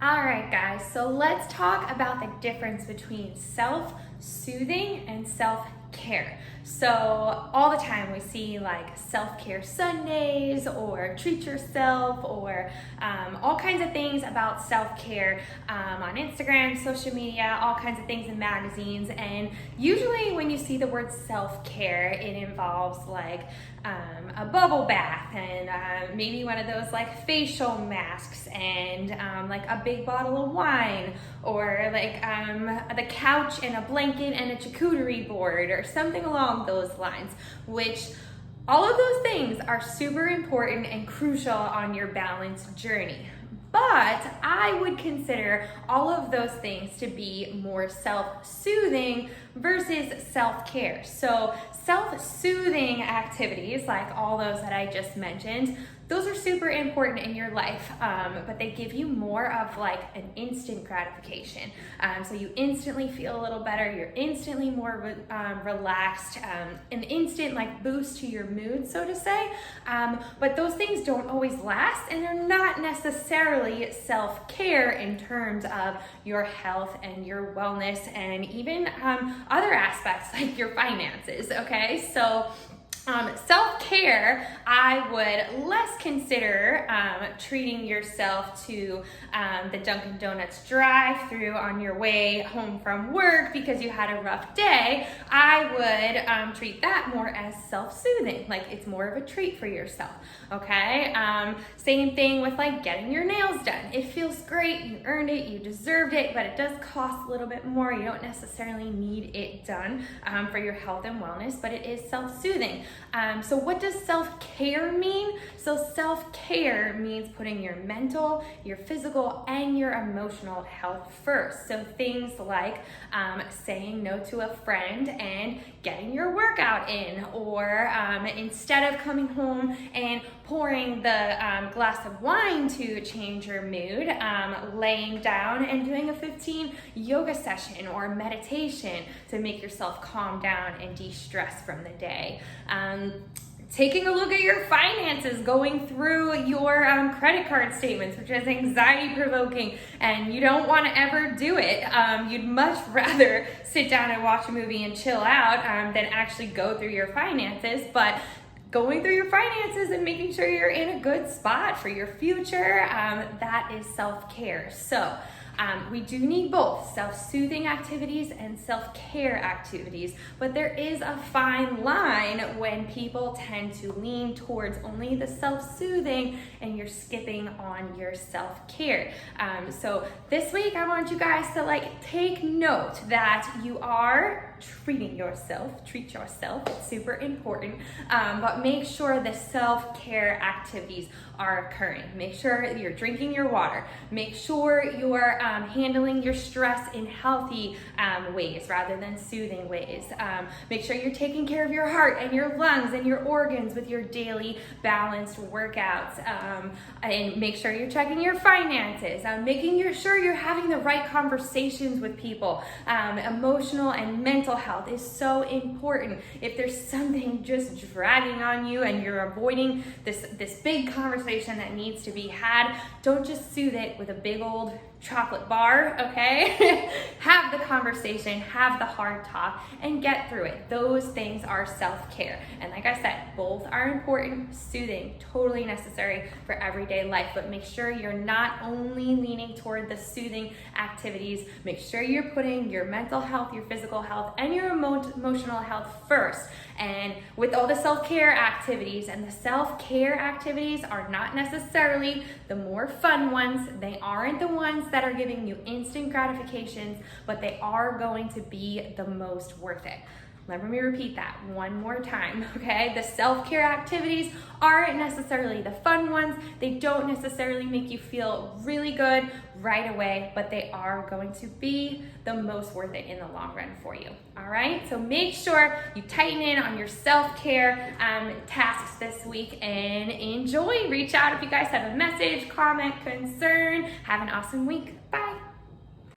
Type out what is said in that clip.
All right, guys, so let's talk about the difference between self-soothing and self-care. So all the time we see like self-care Sundays or treat yourself or all kinds of things about self-care on Instagram, social media, all kinds of things in magazines. And usually when you see the word self-care, it involves like a bubble bath and maybe one of those like facial masks and like a big bottle of wine or like the couch and a blanket and a charcuterie board or something along those lines, which all of those things are super important and crucial on your balance journey. But I would consider all of those things to be more self-soothing versus self-care. So self-soothing activities, like all those that I just mentioned, those are super important in your life, but they give you more of like an instant gratification. So you instantly feel a little better, you're instantly more relaxed, an instant like boost to your mood, so to say. But those things don't always last, and they're not necessarily self-care in terms of your health and your wellness and even other aspects like your finances, okay? So self-care, I would less consider treating yourself to the Dunkin' Donuts drive-through on your way home from work because you had a rough day. I would treat that more as self-soothing, like it's more of a treat for yourself, okay? Same thing with like getting your nails done. It feels great, you earned it, you deserved it, but it does cost a little bit more. You don't necessarily need it done for your health and wellness, but it is self-soothing. So what does self-care mean? So self-care means putting your mental, your physical, and your emotional health first. So things like saying no to a friend and getting your workout in, or instead of coming home and pouring the glass of wine to change your mood, laying down and doing a 15 yoga session or meditation to make yourself calm down and de-stress from the day. Taking a look at your finances, going through your credit card statements, which is anxiety provoking, and you don't want to ever do it. You'd much rather sit down and watch a movie and chill out than actually go through your finances. But going through your finances and making sure you're in a good spot for your future, that is self-care. So we do need both self-soothing activities and self-care activities, but there is a fine line when people tend to lean towards only the self-soothing and you're skipping on your self-care. So this week I want you guys to like take note that you are treating yourself, treat yourself, it's super important, but make sure the self-care activities are occurring. Make sure you're drinking your water. Make sure you're handling your stress in healthy ways rather than soothing ways. Make sure you're taking care of your heart and your lungs and your organs with your daily balanced workouts. And make sure you're checking your finances, making sure you're having the right conversations with people. Emotional and mental health is so important. If there's something just dragging on you and you're avoiding this big conversation that needs to be had, don't just soothe it with a big old chocolate bar, okay? Have the conversation, have the hard talk, and get through it. Those things are self-care. And like I said, both are important, soothing, totally necessary for everyday life, but make sure you're not only leaning toward the soothing activities. Make sure you're putting your mental health, your physical health, and your emotional health first. And with all the self-care activities, and the self-care activities are not necessarily the more fun ones. They aren't the ones that are giving you instant gratifications, but they are going to be the most worth it. Let me repeat that one more time, okay? The self-care activities aren't necessarily the fun ones. They don't necessarily make you feel really good right away, but they are going to be the most worth it in the long run for you, all right? So make sure you tighten in on your self-care tasks this week and enjoy. Reach out if you guys have a message, comment, concern. Have an awesome week. Bye.